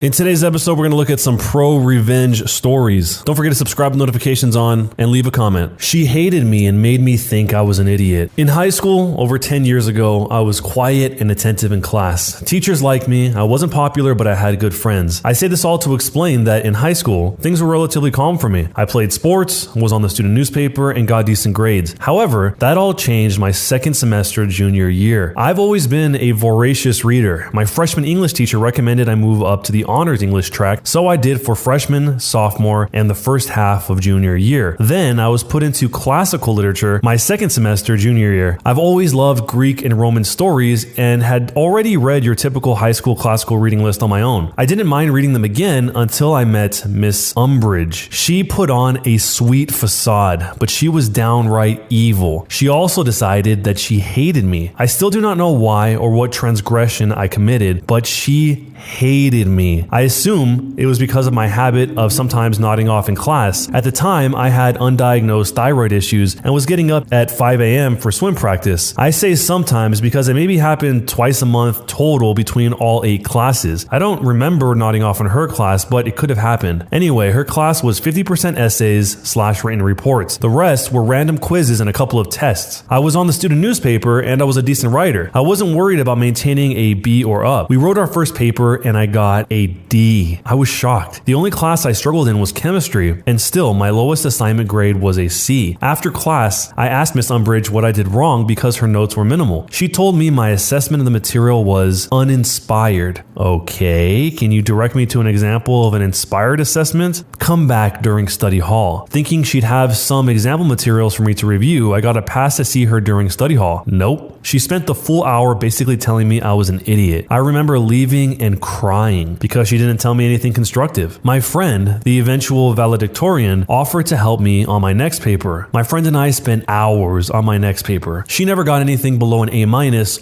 In today's episode, we're going to look at some ProRevenge stories. Don't forget to subscribe with notifications on and leave a comment. She hated me and made me think I was an idiot. In high school, over 10 years ago, I was quiet and attentive in class. Teachers liked me. I wasn't popular, but I had good friends. I say this all to explain that in high school, things were relatively calm for me. I played sports, was on the student newspaper, and got decent grades. However, that all changed my second semester junior year. I've always been a voracious reader. My freshman English teacher recommended I move up to the honors English track, so I did for freshman, sophomore, and the first half of junior year. Then I was put into classical literature my second semester junior year. I've always loved Greek and Roman stories and had already read your typical high school classical reading list on my own. I didn't mind reading them again until I met Miss Umbridge. She put on a sweet facade, but she was downright evil. She also decided that she hated me. I still do not know why or what transgression I committed, but she hated me. I assume it was because of my habit of sometimes nodding off in class. At the time, I had undiagnosed thyroid issues and was getting up at 5 a.m. for swim practice. I say sometimes because it maybe happened twice a month total between all 8 classes. I don't remember nodding off in her class, but it could have happened. Anyway, her class was 50% essays/written reports. The rest were random quizzes and a couple of tests. I was on the student newspaper and I was a decent writer. I wasn't worried about maintaining a B or up. We wrote our first paper and I got a D. I was shocked. The only class I struggled in was chemistry, and still my lowest assignment grade was a C. After class, I asked Miss Umbridge what I did wrong because her notes were minimal. She told me my assessment of the material was uninspired. Okay, can you direct me to an example of an inspired assessment? Come back during study hall. Thinking she'd have some example materials for me to review, I got a pass to see her during study hall. Nope. She spent the full hour basically telling me I was an idiot. I remember leaving and crying because she didn't tell me anything constructive. My friend, the eventual valedictorian, offered to help me on my next paper. My friend and I spent hours on my next paper. She never got anything below an A-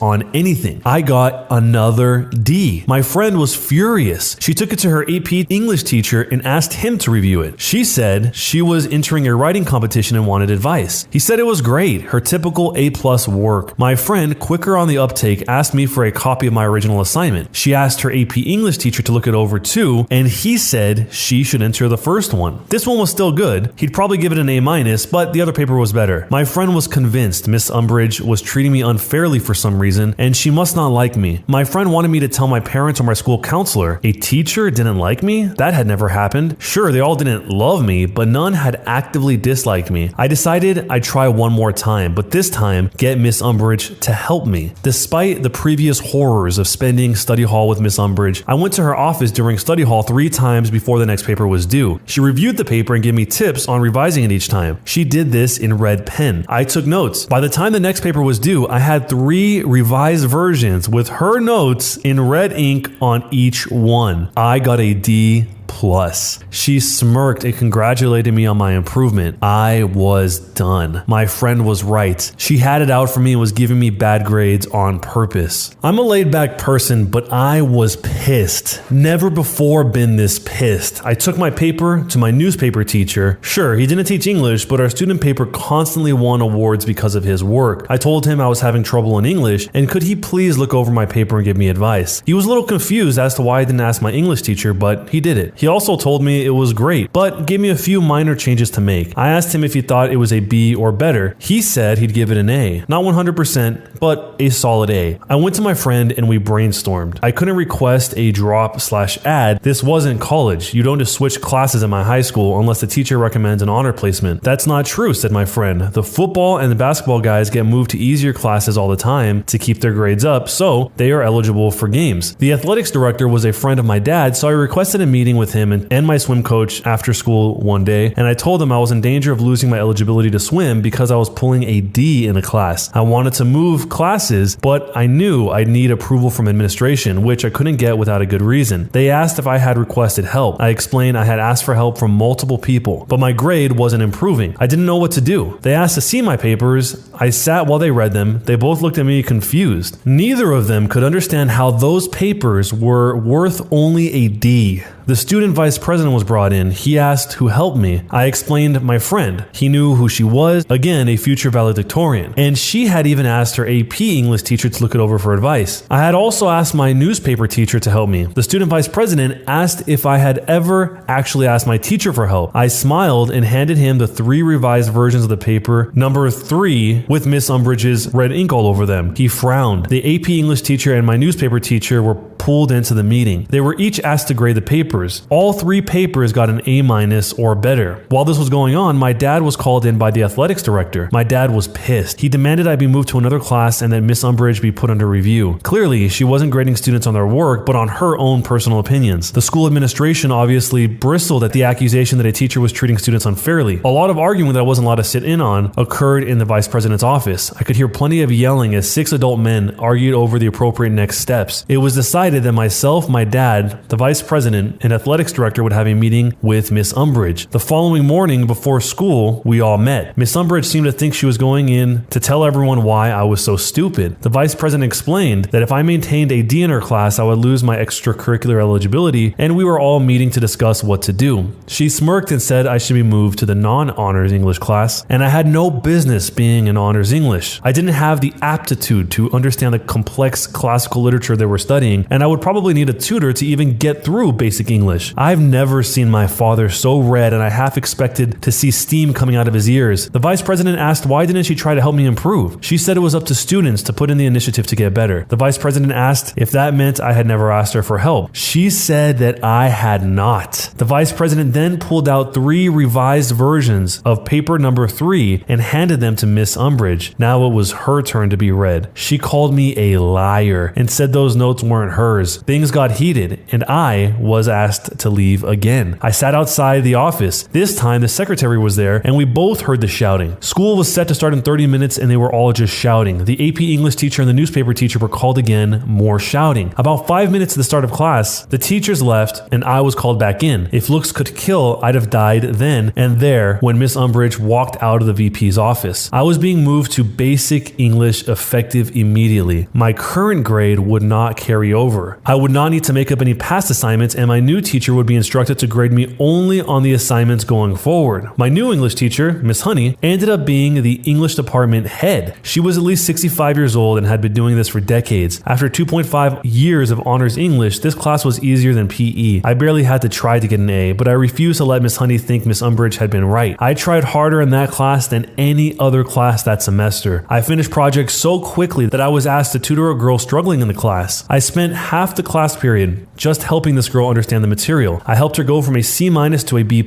on anything. I got another D. My friend was furious. She took it to her AP English teacher and asked him to review it. She said she was entering a writing competition and wanted advice. He said it was great, her typical A+ work. My friend, quicker on the uptake, asked me for a copy of my original assignment. She asked her AP English teacher to look it over too, and he said she should enter the first one. This one was still good. He'd probably give it an A-, but the other paper was better. My friend was convinced Miss Umbridge was treating me unfairly for some reason, and she must not like me. My friend wanted me to tell my parents or my school counselor. A teacher didn't like me? That had never happened. Sure, they all didn't love me, but none had actively disliked me. I decided I'd try one more time, but this time get Miss Umbridge to help me. Despite the previous horrors of spending study hall with Miss Umbridge, I went to her office during study hall 3 times before the next paper was due. She reviewed the paper and gave me tips on revising it each time. She did this in red pen. I took notes. By the time the next paper was due, I had 3 revised versions with her notes in red ink on each one. I got a D+. She smirked and congratulated me on my improvement. I was done. My friend was right. She had it out for me and was giving me bad grades on purpose. I'm a laid-back person, but I was pissed. Never before been this pissed. I took my paper to my newspaper teacher. Sure, he didn't teach English, but our student paper constantly won awards because of his work. I told him I was having trouble in English, and could he please look over my paper and give me advice? He was a little confused as to why I didn't ask my English teacher, but he did it. He also told me it was great, but gave me a few minor changes to make. I asked him if he thought it was a B or better. He said he'd give it an A. Not 100%, but a solid A. I went to my friend and we brainstormed. I couldn't request a drop/add. This wasn't college. You don't just switch classes in my high school unless the teacher recommends an honor placement. That's not true, said my friend. The football and the basketball guys get moved to easier classes all the time to keep their grades up, so they are eligible for games. The athletics director was a friend of my dad, so I requested a meeting with him and my swim coach after school one day, and I told them I was in danger of losing my eligibility to swim because I was pulling a D in a class. I wanted to move classes, but I knew I'd need approval from administration, which I couldn't get without a good reason. They asked if I had requested help. I explained I had asked for help from multiple people, but my grade wasn't improving. I didn't know what to do. They asked to see my papers. I sat while they read them. They both looked at me confused. Neither of them could understand how those papers were worth only a D. The student student vice president was brought in. He asked who helped me. I explained my friend. He knew who she was, again, a future valedictorian. And she had even asked her AP English teacher to look it over for advice. I had also asked my newspaper teacher to help me. The student vice president asked if I had ever actually asked my teacher for help. I smiled and handed him the 3 revised versions of the paper, number 3, with Miss Umbridge's red ink all over them. He frowned. The AP English teacher and my newspaper teacher were pulled into the meeting. They were each asked to grade the papers. All 3 papers got an A- or better. While this was going on, my dad was called in by the athletics director. My dad was pissed. He demanded I be moved to another class and that Miss Umbridge be put under review. Clearly, she wasn't grading students on their work, but on her own personal opinions. The school administration obviously bristled at the accusation that a teacher was treating students unfairly. A lot of arguing that I wasn't allowed to sit in on occurred in the vice president's office. I could hear plenty of yelling as 6 adult men argued over the appropriate next steps. It was decided that myself, my dad, the vice president, and athletics director would have a meeting with Miss Umbridge. The following morning before school, we all met. Miss Umbridge seemed to think she was going in to tell everyone why I was so stupid. The vice president explained that if I maintained a D in her class, I would lose my extracurricular eligibility, and we were all meeting to discuss what to do. She smirked and said I should be moved to the non-honors English class, and I had no business being in honors English. I didn't have the aptitude to understand the complex classical literature they were studying, and I would probably need a tutor to even get through basic English. I've never seen my father so red, and I half expected to see steam coming out of his ears. The vice president asked why didn't she try to help me improve. She said it was up to students to put in the initiative to get better. The vice president asked if that meant I had never asked her for help. She said that I had not. The vice president then pulled out 3 revised versions of paper number 3 and handed them to Miss Umbridge. Now it was her turn to be read. She called me a liar and said those notes weren't hers. Things got heated and I was asked to leave again. I sat outside the office. This time the secretary was there and we both heard the shouting. School was set to start in 30 minutes and they were all just shouting. The AP English teacher and the newspaper teacher were called again, more shouting. About 5 minutes to the start of class, the teachers left and I was called back in. If looks could kill, I'd have died then and there when Miss Umbridge walked out of the VP's office. I was being moved to basic English effective immediately. My current grade would not carry over. I would not need to make up any past assignments and my new teacher would be instructed to grade me only on the assignments going forward. My new English teacher, Miss Honey, ended up being the English department head. She was at least 65 years old and had been doing this for decades. After 2.5 years of honors English, this class was easier than PE. I barely had to try to get an A, but I refused to let Miss Honey think Miss Umbridge had been right. I tried harder in that class than any other class that semester. I finished projects so quickly that I was asked to tutor a girl struggling in the class. I spent half the class period just helping this girl understand the material. I helped her go from a C- to a B+.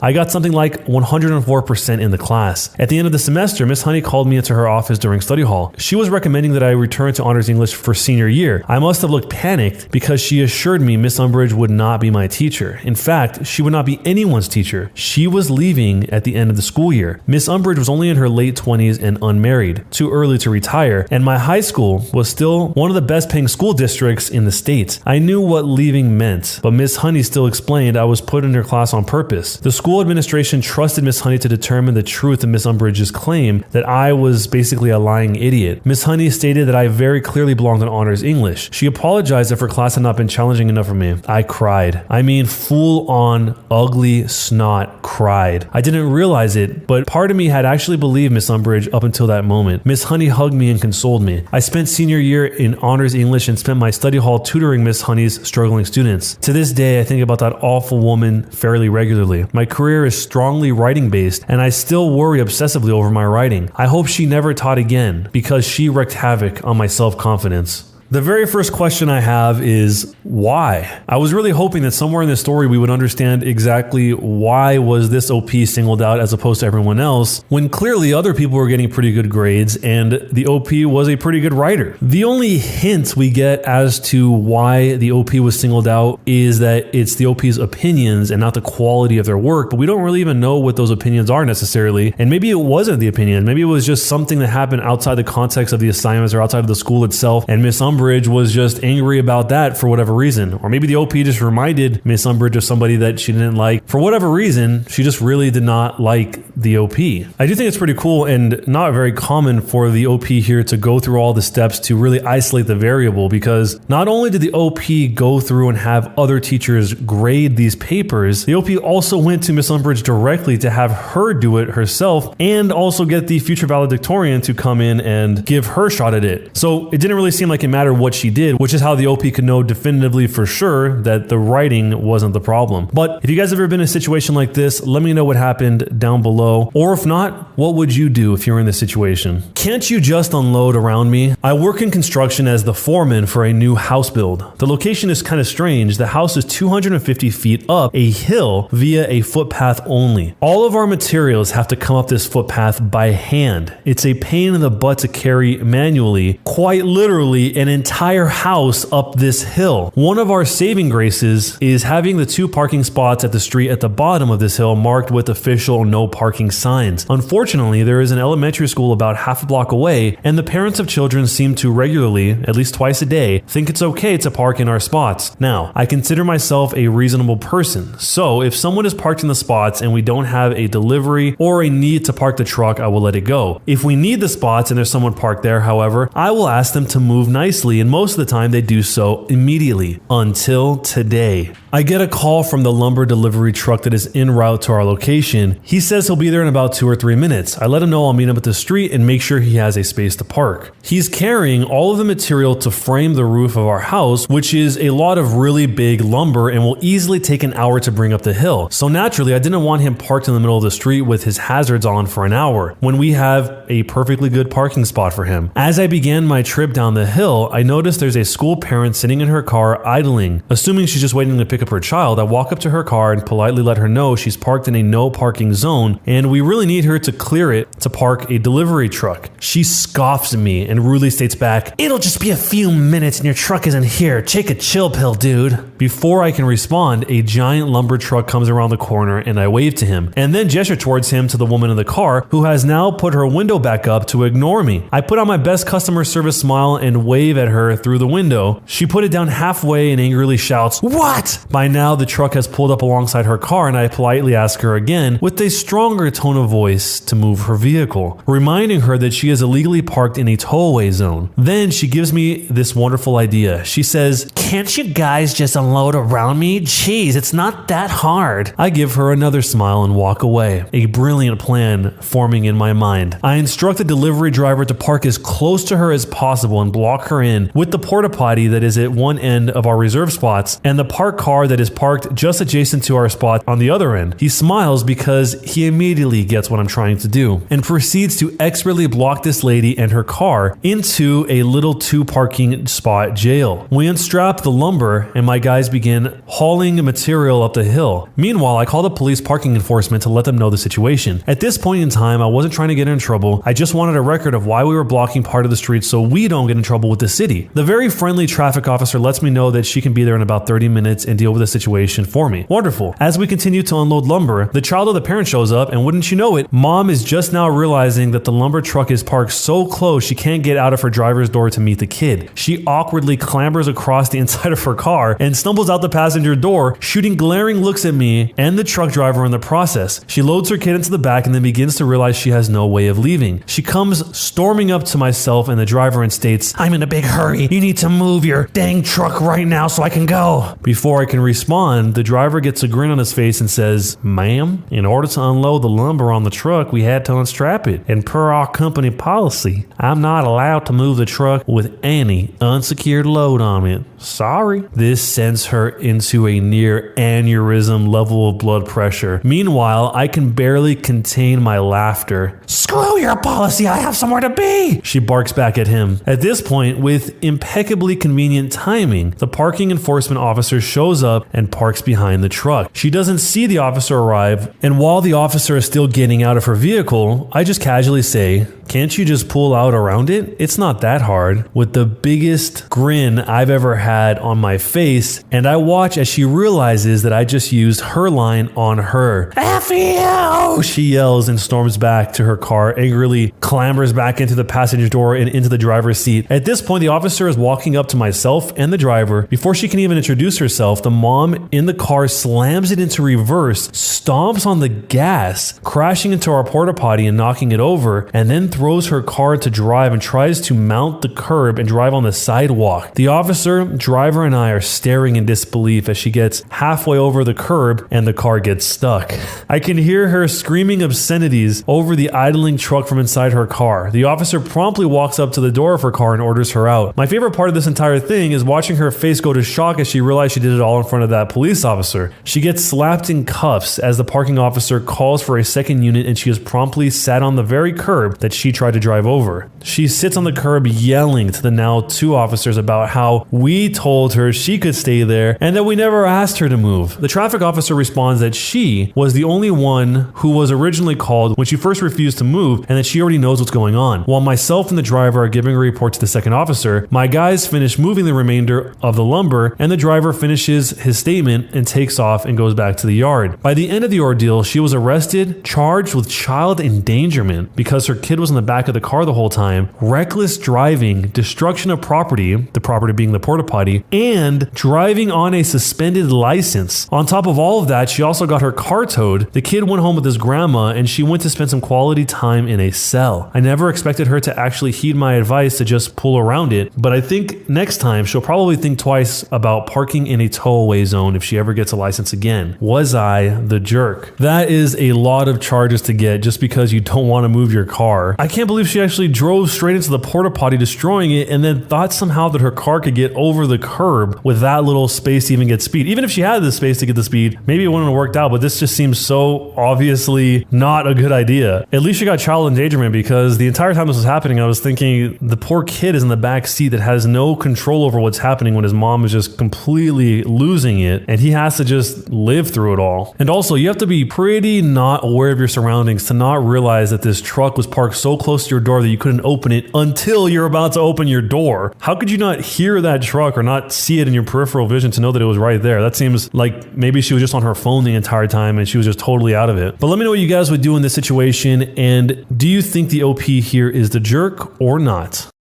I got something like 104% in the class. At the end of the semester, Miss Honey called me into her office during study hall. She was recommending that I return to honors English for senior year. I must have looked panicked because she assured me Miss Umbridge would not be my teacher. In fact, she would not be anyone's teacher. She was leaving at the end of the school year. Miss Umbridge was only in her late 20s and unmarried, too early to retire, and my high school was still one of the best paying school districts in the state. I knew what leaving meant, but Miss Honey still explained I was put in her class on purpose. The school administration trusted Miss Honey to determine the truth of Miss Umbridge's claim that I was basically a lying idiot. Miss Honey stated that I very clearly belonged in honors English. She apologized if her class had not been challenging enough for me. I cried. I mean, full on ugly snot cried. I didn't realize it, but part of me had actually believed Miss Umbridge up until that moment. Miss Honey hugged me and consoled me. I spent senior year in honors English and spent my study hall tutoring Miss Honey's struggling students. To this day, I think about that awful woman fairly regularly. My career is strongly writing based and I still worry obsessively over my writing. I hope she never taught again because she wreaked havoc on my self-confidence. The very first question I have is why? I was really hoping that somewhere in this story we would understand exactly why was this OP singled out as opposed to everyone else when clearly other people were getting pretty good grades and the OP was a pretty good writer. The only hint we get as to why the OP was singled out is that it's the OP's opinions and not the quality of their work, but we don't really even know what those opinions are necessarily. And maybe it wasn't the opinion. Maybe it was just something that happened outside the context of the assignments or outside of the school itself and Miss Umbridge Umbridge was just angry about that for whatever reason. Or maybe the OP just reminded Miss Umbridge of somebody that she didn't like. For whatever reason, she just really did not like the OP. I do think it's pretty cool and not very common for the OP here to go through all the steps to really isolate the variable, because not only did the OP go through and have other teachers grade these papers, the OP also went to Miss Umbridge directly to have her do it herself and also get the future valedictorian to come in and give her shot at it. So it didn't really seem like it mattered what she did, which is how the OP could know definitively for sure that the writing wasn't the problem. But if you guys have ever been in a situation like this, let me know what happened down below. Or if not, what would you do if you were in this situation? Can't you just unload around me? I work in construction as the foreman for a new house build. The location is kind of strange. The house is 250 feet up a hill via a footpath only. All of our materials have to come up this footpath by hand. It's a pain in the butt to carry manually, quite literally an entire house up this hill. One of our saving graces is having the 2 parking spots at the street at the bottom of this hill marked with official no parking signs. Unfortunately, there is an elementary school about half a block away, and the parents of children seem to regularly, at least twice a day, think it's okay to park in our spots. Now, I consider myself a reasonable person, so if someone is parked in the spots and we don't have a delivery or a need to park the truck, I will let it go. If we need the spots and there's someone parked there, however, I will ask them to move nicely, and most of the time they do so immediately. Until today. I get a call from the lumber delivery truck that is en route to our location. He says he'll be there in about 2 or 3 minutes. I let him know I'll meet him at the street and make sure he has a space to park. He's carrying all of the material to frame the roof of our house, which is a lot of really big lumber and will easily take an hour to bring up the hill. So naturally, I didn't want him parked in the middle of the street with his hazards on for an hour when we have a perfectly good parking spot for him. As I began my trip down the hill, I noticed there's a school parent sitting in her car idling. Assuming she's just waiting to pick up her child, I walk up to her car and politely let her know she's parked in a no parking zone and we really need her to clear it to park a delivery truck. She scoffs at me and rudely states back, "It'll just be a few minutes and your truck isn't here. Take a chill pill, dude." Before I can respond, a giant lumber truck comes around the corner and I wave to him and then gesture towards him to the woman in the car, who has now put her window back up to ignore me. I put on my best customer service smile and wave at her through the window. She put it down halfway and angrily shouts, "What?" By now, the truck has pulled up alongside her car and I politely ask her again with a stronger tone of voice to move her vehicle, reminding her that she is illegally parked in a tollway zone. Then she gives me this wonderful idea. She says, "Can't you guys just unload around me? Jeez, it's not that hard." I give her another smile and walk away. A brilliant plan forming in my mind. I instruct the delivery driver to park as close to her as possible and block her in with the porta potty that is at one end of our reserve spots and the parked car that is parked just adjacent to our spot on the other end. He smiles because he immediately gets what I'm trying to do and proceeds to expertly block this lady and her car into a little 2 parking spot jail. We unstrap the lumber and my guys begin hauling material up the hill. Meanwhile, I call the police parking enforcement to let them know the situation. At this point in time, I wasn't trying to get in trouble. I just wanted a record of why we were blocking part of the street so we don't get in trouble with the city. The very friendly traffic officer lets me know that she can be there in about 30 minutes and deal with the situation for me. Wonderful. As we continue to unload lumber, the child of the parent shows up and wouldn't you know it, mom is just now realizing that the lumber truck is parked so close she can't get out of her driver's door to meet the kid. She awkwardly clambers across the inside of her car and stumbles out the passenger door, shooting glaring looks at me and the truck driver in the process. She loads her kid into the back and then begins to realize she has no way of leaving. She comes storming up to myself and the driver and states, "I'm in a big hurry. You need to move your dang truck right now so I can go." Before I can respond, the driver gets a grin on his face and says, "Ma'am, in order to unload the lumber on the truck, we had to unstrap it. And per our company policy, I'm not allowed to move the truck with any unsecured load on it. Sorry." This sends her into a near aneurysm level of blood pressure. Meanwhile, I can barely contain my laughter. "Screw your policy, I have somewhere to be," she barks back at him. At this point, with impeccably convenient timing, the parking enforcement officer shows pulls up and parks behind the truck. She doesn't see the officer arrive, and while the officer is still getting out of her vehicle, I just casually say, "Can't you just pull out around it? It's not that hard," with the biggest grin I've ever had on my face, and I watch as she realizes that I just used her line on her. "F you!" she yells and storms back to her car, angrily clambers back into the passenger door and into the driver's seat. At this point, the officer is walking up to myself and the driver. Before she can even introduce herself, the mom in the car slams it into reverse, stomps on the gas, crashing into our porta potty and knocking it over, and then throws her car to drive and tries to mount the curb and drive on the sidewalk. The officer, driver, and I are staring in disbelief as she gets halfway over the curb and the car gets stuck. I can hear her screaming obscenities over the idling truck from inside her car. The officer promptly walks up to the door of her car and orders her out. My favorite part of this entire thing is watching her face go to shock as she realized she did it all in front of that police officer. She gets slapped in cuffs as the parking officer calls for a second unit, and she is promptly sat on the very curb that she tried to drive over. She sits on the curb yelling to the now two officers about how we told her she could stay there and that we never asked her to move. The traffic officer responds that she was the only one who was originally called when she first refused to move and that she already knows what's going on. While myself and the driver are giving a report to the second officer, my guys finish moving the remainder of the lumber and the driver finishes his statement and takes off and goes back to the yard. By the end of the ordeal, she was arrested, charged with child endangerment because her kid was in the back of the car the whole time, reckless driving, destruction of property, the property being the porta potty, and driving on a suspended license. On top of all of that, she also got her car towed. The kid went home with his grandma and she went to spend some quality time in a cell. I never expected her to actually heed my advice to just pull around it, but I think next time she'll probably think twice about parking in a tow-away zone if she ever gets a license again. Was I the jerk? That is a lot of charges to get just because you don't want to move your car. I can't believe she actually drove straight into the porta potty, destroying it, and then thought somehow that her car could get over the curb with that little space to even get speed. Even if she had the space to get the speed, maybe it wouldn't have worked out, but this just seems so obviously not a good idea. At least she got child endangerment, because the entire time this was happening, I was thinking the poor kid is in the back seat that has no control over what's happening when his mom is just completely losing it, and he has to just live through it all. And also, you have to be pretty not aware of your surroundings to not realize that this truck was parked so close to your door that you couldn't open it until you're about to open your door. How could you not hear that truck or not see it in your peripheral vision to know that it was right there? That seems like maybe she was just on her phone the entire time and she was just totally out of it. But let me know what you guys would do in this situation, and do you think the OP here is the jerk or not?